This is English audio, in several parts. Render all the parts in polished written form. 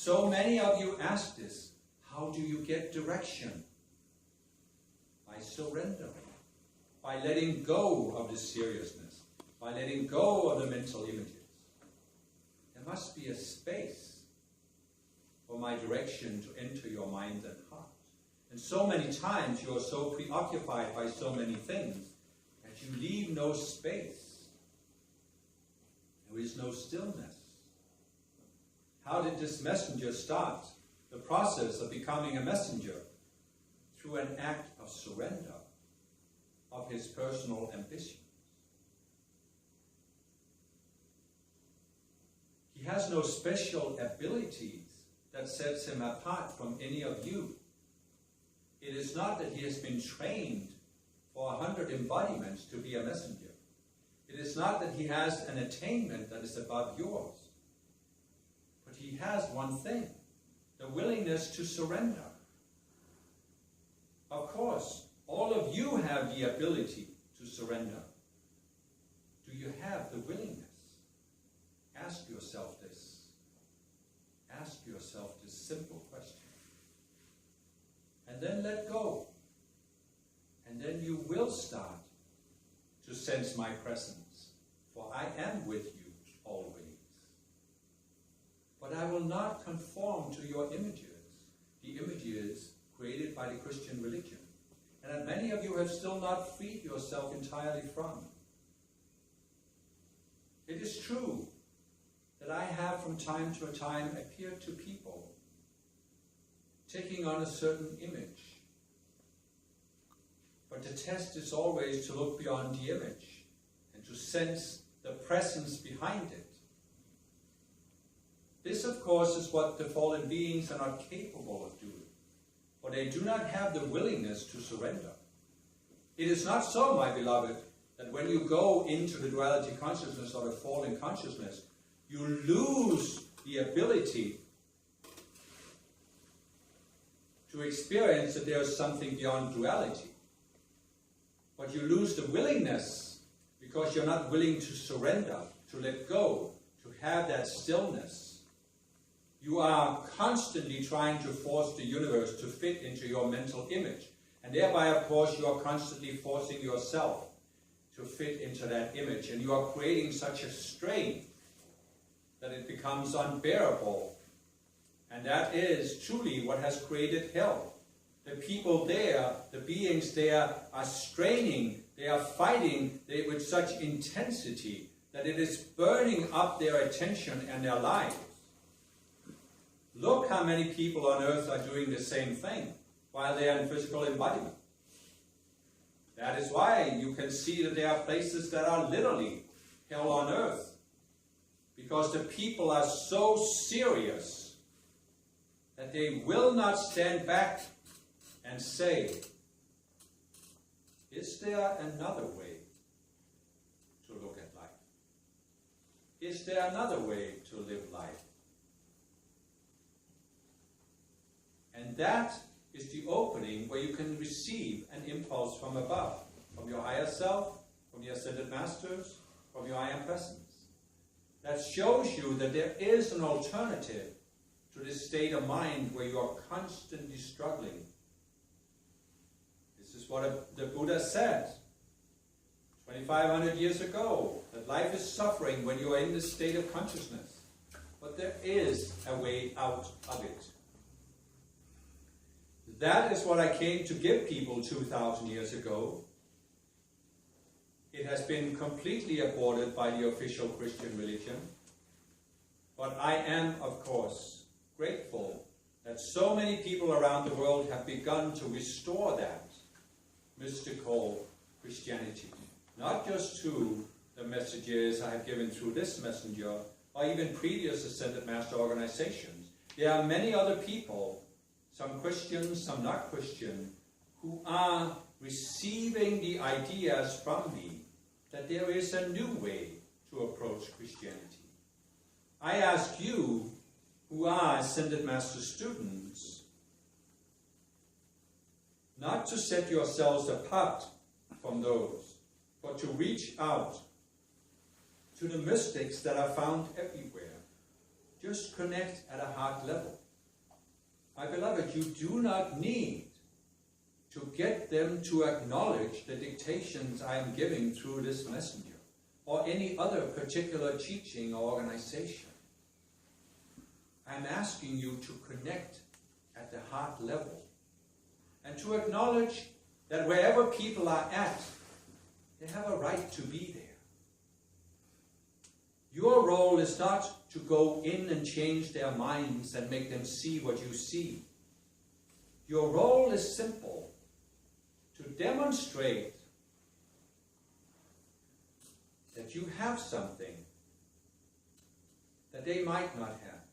So many of you ask this, how do you get direction? By surrender, by letting go of the seriousness, by letting go of the mental images. There must be a space for my direction to enter your mind and heart. And so many times you are so preoccupied by so many things that you leave no space. There is no stillness. How did this messenger start the process of becoming a messenger? Through an act of surrender of his personal ambition. He has no special abilities that sets him apart from any of you. It is not that he has been trained for 100 embodiments to be a messenger. It is not that he has an attainment that is above yours. But he has one thing, the willingness to surrender. Of course, all of you have the ability to surrender. Do you have the willingness? Ask yourself this. Ask yourself this simple question. And then let go. And then you will start to sense my presence. For I am with you always. But I will not conform to your images, the images created by the Christian religion, and that many of you have still not freed yourself entirely from. It is true that I have from time to time appeared to people taking on a certain image. But the test is always to look beyond the image and to sense the presence behind it. This, of course, is what the fallen beings are not capable of doing, for they do not have the willingness to surrender. It is not so, my beloved, that when you go into the duality consciousness or the fallen consciousness, you lose the ability to experience that there is something beyond duality. But you lose the willingness because you're not willing to surrender, to let go, to have that stillness. You are constantly trying to force the universe to fit into your mental image. And thereby, of course, you are constantly forcing yourself to fit into that image. And you are creating such a strain that it becomes unbearable. And that is truly what has created hell. The people there, the beings there, are straining, they are fighting with such intensity that it is burning up their attention and their lives. Look how many people on earth are doing the same thing while they are in physical embodiment. That is why you can see that there are places that are literally hell on earth. Because the people are so serious that they will not stand back and say, is there another way to look at life? Is there another way to live life? And that is the opening where you can receive an impulse from above, from your higher self, from your ascended masters, from your I Am Presence. That shows you that there is an alternative to this state of mind where you are constantly struggling. This is what the Buddha said 2,500 years ago, that life is suffering when you are in this state of consciousness. But there is a way out of it. That is what I came to give people 2,000 years ago. It has been completely aborted by the official Christian religion. But I am, of course, grateful that so many people around the world have begun to restore that mystical Christianity. Not just to the messages I have given through this messenger, or even previous Ascended Master organizations. There are many other people, some Christian, some not Christian, who are receiving the ideas from me that there is a new way to approach Christianity. I ask you, who are Ascended Master students, not to set yourselves apart from those, but to reach out to the mystics that are found everywhere. Just connect at a heart level. My beloved, you do not need to get them to acknowledge the dictations I am giving through this messenger or any other particular teaching or organization. I'm asking you to connect at the heart level and to acknowledge that wherever people are at, they have a right to be there. Your role is not to go in and change their minds and make them see what you see. Your role is simple: to demonstrate that you have something that they might not have,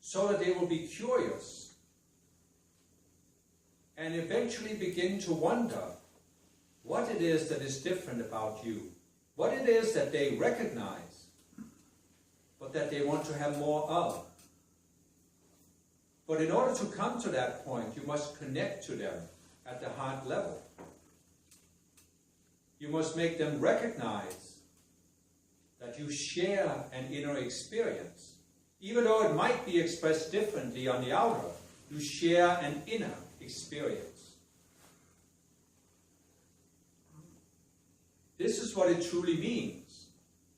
so that they will be curious and eventually begin to wonder what it is that is different about you, what it is that they recognize, but that they want to have more of. But in order to come to that point, you must connect to them at the heart level. You must make them recognize that you share an inner experience. Even though it might be expressed differently on the outer, you share an inner experience. This is what it truly means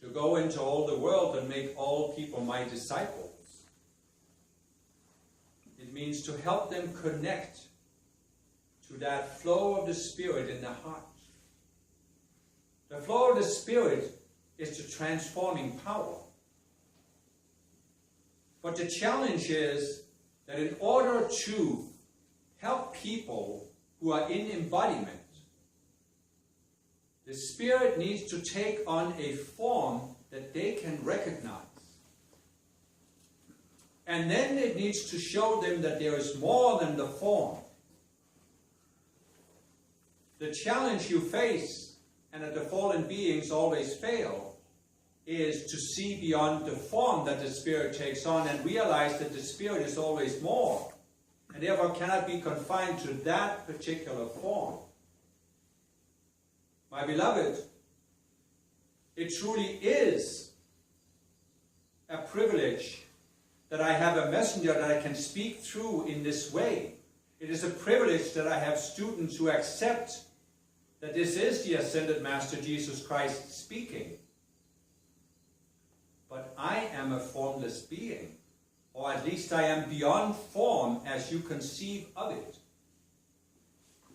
to go into all the world and make all people my disciples. It means to help them connect to that flow of the Spirit in the heart. The flow of the Spirit is the transforming power. But the challenge is that in order to help people who are in embodiment, the Spirit needs to take on a form that they can recognize. And then it needs to show them that there is more than the form. The challenge you face, and that the fallen beings always fail, is to see beyond the form that the Spirit takes on and realize that the Spirit is always more, and therefore cannot be confined to that particular form. My beloved, it truly is a privilege that I have a messenger that I can speak through in this way. It is a privilege that I have students who accept that this is the Ascended Master Jesus Christ speaking. But I am a formless being, or at least I am beyond form as you conceive of it.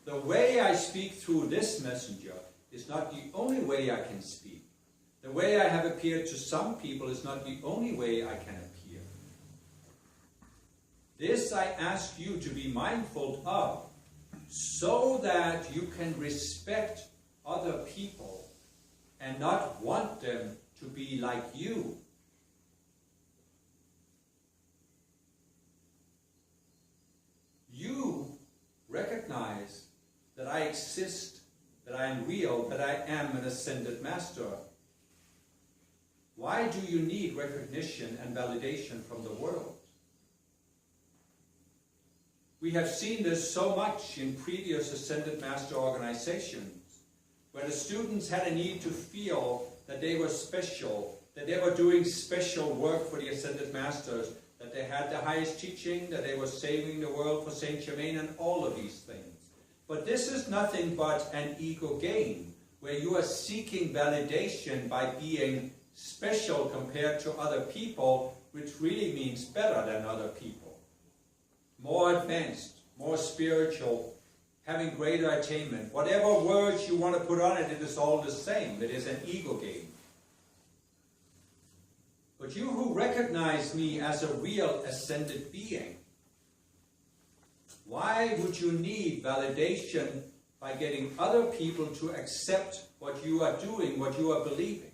The way I speak through this messenger is not the only way I can speak. The way I have appeared to some people is not the only way I can appear. This I ask you to be mindful of, so that you can respect other people and not want them to be like you. You recognize that I exist, that I am real, that I am an ascended master. Why do you need recognition and validation from the world? We have seen this so much in previous Ascended Master organizations, where the students had a need to feel that they were special, that they were doing special work for the Ascended Masters, that they had the highest teaching, that they were saving the world for Saint Germain, and all of these things. But this is nothing but an ego game, where you are seeking validation by being special compared to other people, which really means better than other people. More advanced, more spiritual, having greater attainment. Whatever words you want to put on it, it is all the same. It is an ego game. But you who recognize me as a real ascended being, why would you need validation by getting other people to accept what you are doing, what you are believing?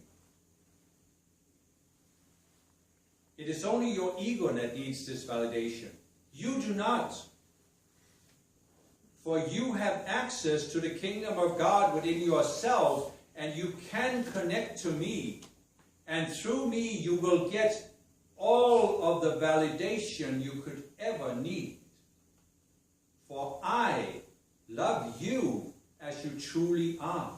It is only your ego that needs this validation. You do not. For you have access to the kingdom of God within yourself, and you can connect to me. And through me you will get all of the validation you could ever need. For I love you as you truly are.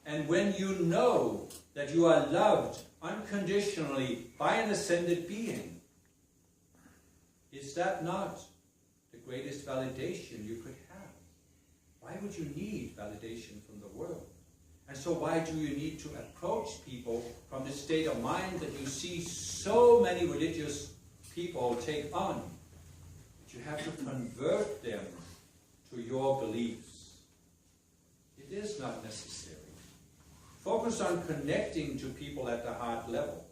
And when you know that you are loved unconditionally by an ascended being, Is that not the greatest validation you could have? Why would you need validation from the world? And so why do you need to approach people from the state of mind that you see so many religious people take on? But you have to convert them to your beliefs. It is not necessary. Focus on connecting to people at the heart level.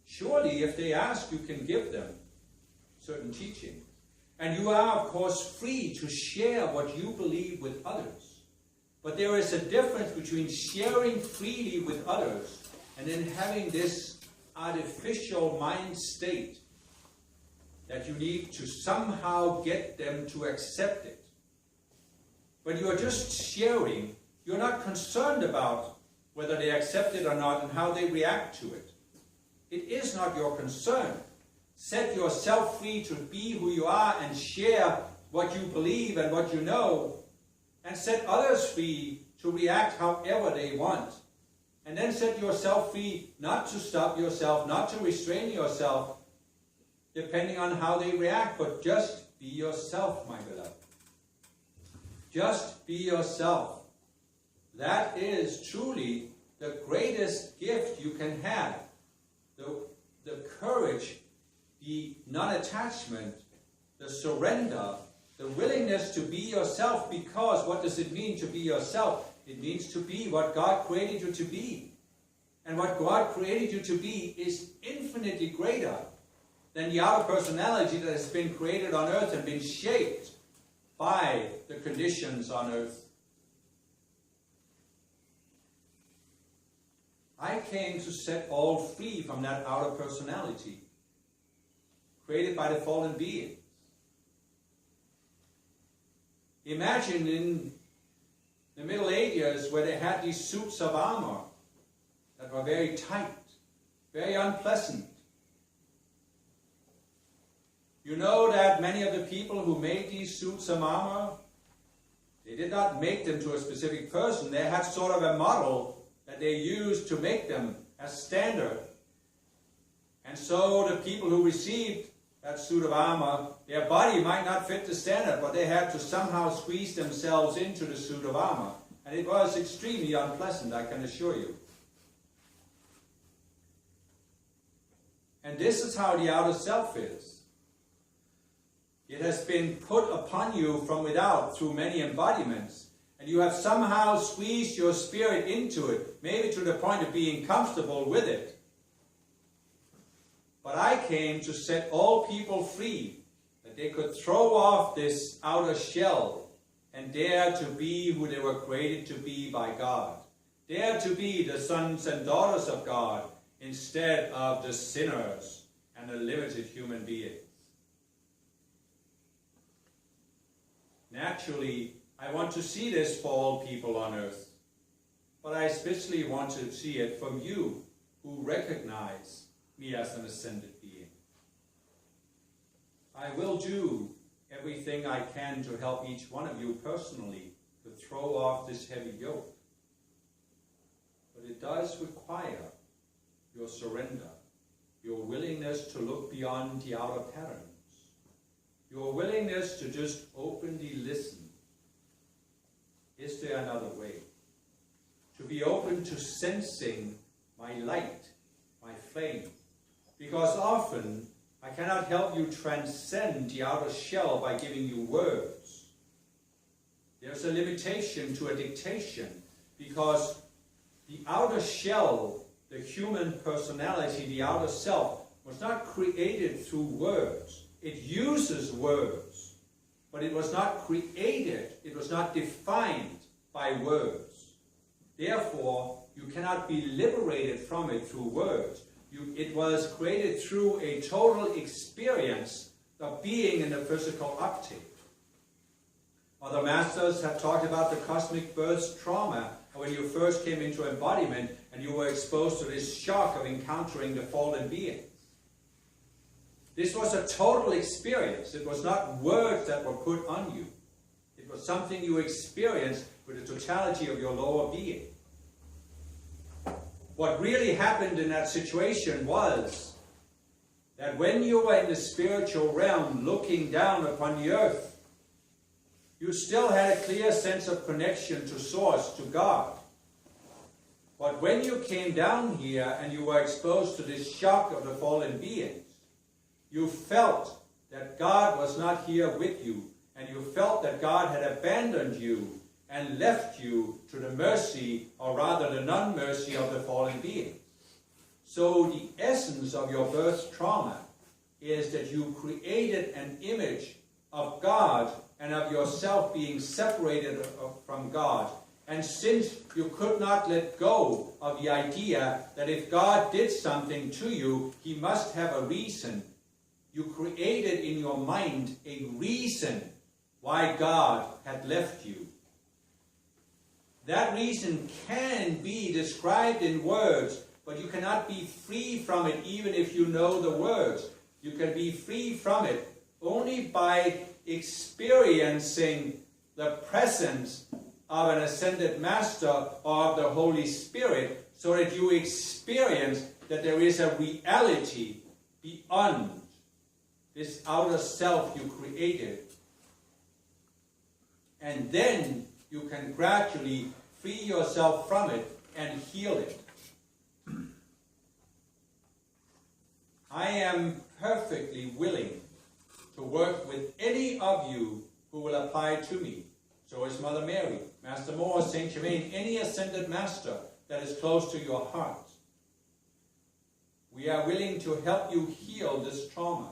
Surely, if they ask, you can give them certain teaching. And you are, of course, free to share what you believe with others. But there is a difference between sharing freely with others and then having this artificial mind state that you need to somehow get them to accept it. When you are just sharing, you're not concerned about whether they accept it or not and how they react to it. It is not your concern. Set yourself free to be who you are and share what you believe and what you know, and set others free to react however they want. And then set yourself free not to stop yourself, not to restrain yourself, depending on how they react, but just be yourself, my beloved. Just be yourself. That is truly the greatest gift you can have. The courage, the non-attachment, the surrender, the willingness to be yourself, because what does it mean to be yourself? It means to be what God created you to be. And what God created you to be is infinitely greater than the outer personality that has been created on earth and been shaped by the conditions on earth. I came to set all free from that outer personality, created by the fallen beings. Imagine in the Middle Ages where they had these suits of armor that were very tight, very unpleasant. You know that many of the people who made these suits of armor, they did not make them to a specific person. They had sort of a model that they used to make them as standard. And so the people who received that suit of armor, their body might not fit the standard, but they had to somehow squeeze themselves into the suit of armor. And it was extremely unpleasant, I can assure you. And this is how the outer self is. It has been put upon you from without through many embodiments. And you have somehow squeezed your spirit into it, maybe to the point of being comfortable with it. But I came to set all people free, that they could throw off this outer shell and dare to be who they were created to be by God. Dare to be the sons and daughters of God instead of the sinners and the limited human beings. Naturally, I want to see this for all people on earth, but I especially want to see it from you who recognize me as an ascended being. I will do everything I can to help each one of you personally to throw off this heavy yoke. But it does require your surrender, your willingness to look beyond the outer patterns, your willingness to just openly listen. Is there another way? To be open to sensing my light, my flame. Because often I cannot help you transcend the outer shell by giving you words. There's a limitation to a dictation, because the outer shell, the human personality, the outer self, was not created through words. It uses words. But it was not created, it was not defined by words. Therefore, you cannot be liberated from it through words. It was created through a total experience of being in the physical octave. Other masters have talked about the cosmic birth trauma, when you first came into embodiment and you were exposed to this shock of encountering the fallen beings. This was a total experience. It was not words that were put on you. It was something you experienced with the totality of your lower being. What really happened in that situation was that when you were in the spiritual realm looking down upon the earth, you still had a clear sense of connection to Source, to God. But when you came down here and you were exposed to this shock of the fallen beings, you felt that God was not here with you, and you felt that God had abandoned you and left you to the mercy, or rather the non-mercy of the fallen beings. So the essence of your birth trauma is that you created an image of God and of yourself being separated from God. And since you could not let go of the idea that if God did something to you, he must have a reason, you created in your mind a reason why God had left you. That reason can be described in words, but you cannot be free from it even if you know the words. You can be free from it only by experiencing the presence of an ascended master or of the Holy Spirit, so that you experience that there is a reality beyond this outer self you created. And then you can gradually free yourself from it and heal it. I am perfectly willing to work with any of you who will apply to me. So is Mother Mary, Master Moore, Saint Germain, any ascended master that is close to your heart. We are willing to help you heal this trauma.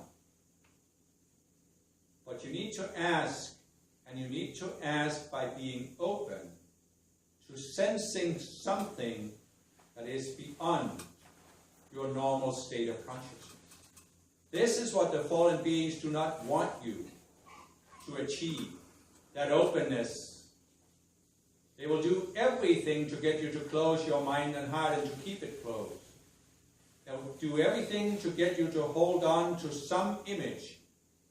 But you need to ask, and you need to ask by being open to sensing something that is beyond your normal state of consciousness. This is what the fallen beings do not want you to achieve, that openness. They will do everything to get you to close your mind and heart and to keep it closed. They will do everything to get you to hold on to some image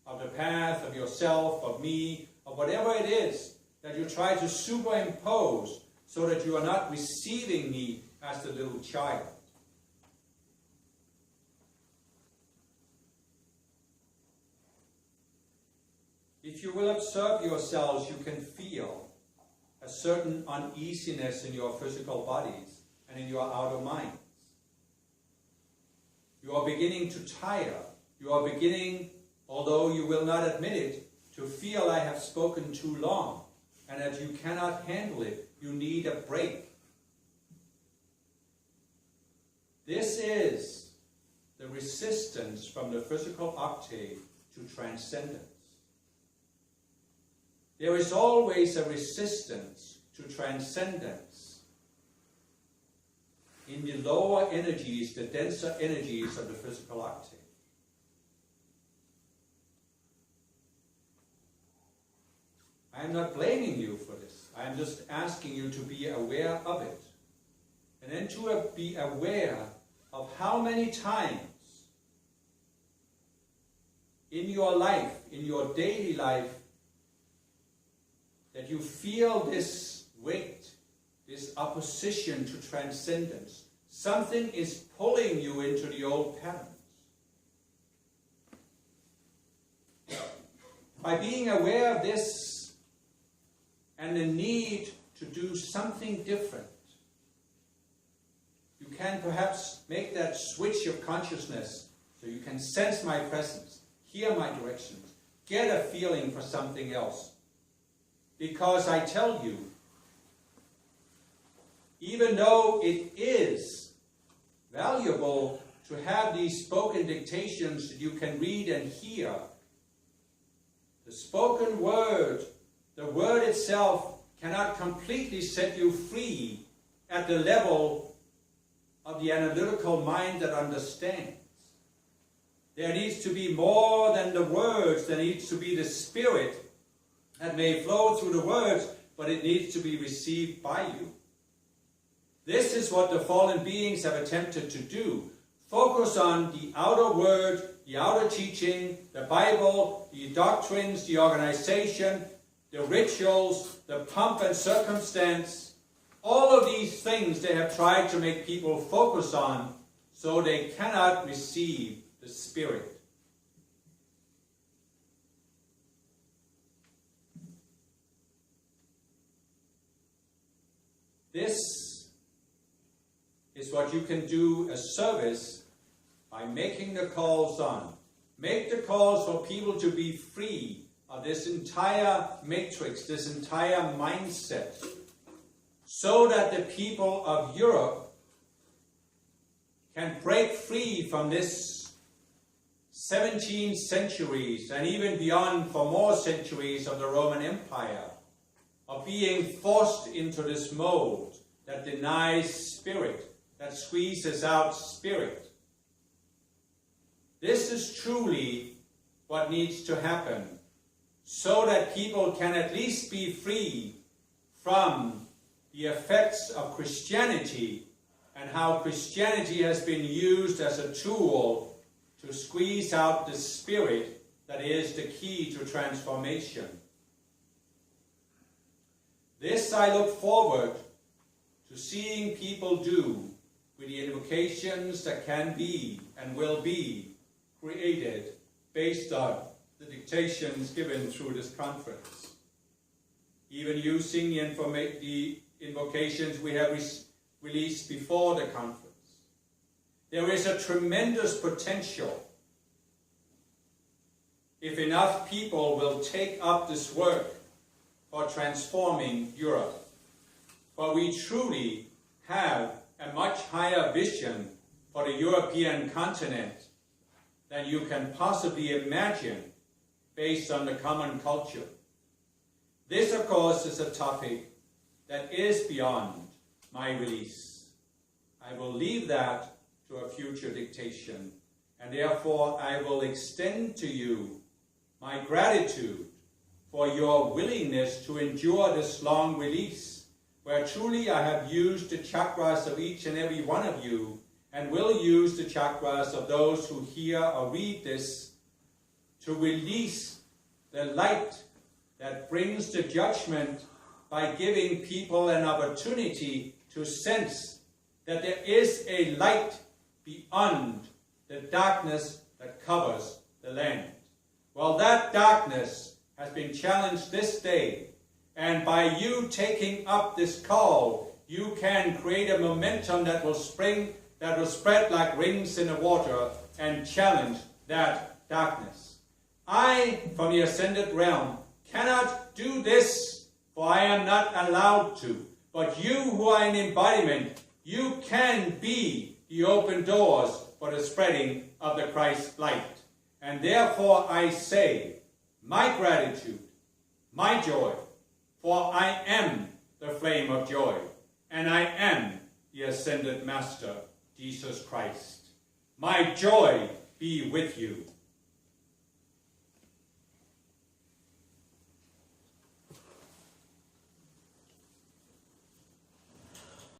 of the path, of yourself, of me, of whatever it is that you try to superimpose so that you are not receiving me as the little child. If you will observe yourselves, you can feel a certain uneasiness in your physical bodies and in your outer minds. You are beginning to tire. You are beginning, although you will not admit it, to feel I have spoken too long and that you cannot handle it. You need a break. This is the resistance from the physical octave to transcendence. There is always a resistance to transcendence in the lower energies, the denser energies of the physical octave. I am not blaming you for this. I am just asking you to be aware of it. And then to be aware of how many times in your life, in your daily life, that you feel this weight, this opposition to transcendence. Something is pulling you into the old patterns. By being aware of this and the need to do something different, you can perhaps make that switch of consciousness so you can sense my presence, hear my directions, get a feeling for something else. Because I tell you, even though it is valuable to have these spoken dictations that you can read and hear, the spoken word, the word itself, cannot completely set you free at the level of the analytical mind that understands. There needs to be more than the words. There needs to be the spirit that may flow through the words, but it needs to be received by you. This is what the fallen beings have attempted to do. Focus on the outer word, the outer teaching, the Bible, the doctrines, the organization, the rituals, the pomp and circumstance. All of these things they have tried to make people focus on so they cannot receive the Spirit. This is what you can do as service by making the calls on. Make the calls for people to be free of this entire matrix, this entire mindset, so that the people of Europe can break free from this 17 centuries and even beyond for more centuries of the Roman Empire, of being forced into this mold that denies spirit, that squeezes out spirit. This is truly what needs to happen, so that people can at least be free from the effects of Christianity and how Christianity has been used as a tool to squeeze out the spirit that is the key to transformation. This I look forward to seeing people do with the invocations that can be and will be created based on the dictations given through this conference. Even using the invocations we have released before the conference. There is a tremendous potential if enough people will take up this work for transforming Europe. For we truly have a much higher vision for the European continent than you can possibly imagine based on the common culture. This, of course, is a topic that is beyond my release. I will leave that to a future dictation, and therefore I will extend to you my gratitude for your willingness to endure this long release, where truly I have used the chakras of each and every one of you, and will use the chakras of those who hear or read this to release the light that brings the judgment by giving people an opportunity to sense that there is a light beyond the darkness that covers the land. Well, that darkness has been challenged this day, and by you taking up this call, you can create a momentum that will spread like rings in the water and challenge that darkness. I, from the ascended realm, cannot do this, for I am not allowed to. But you who are in embodiment, you can be the open doors for the spreading of the Christ light. And therefore I say, my gratitude, my joy, for I am the flame of joy, and I am the ascended Master, Jesus Christ. My joy be with you.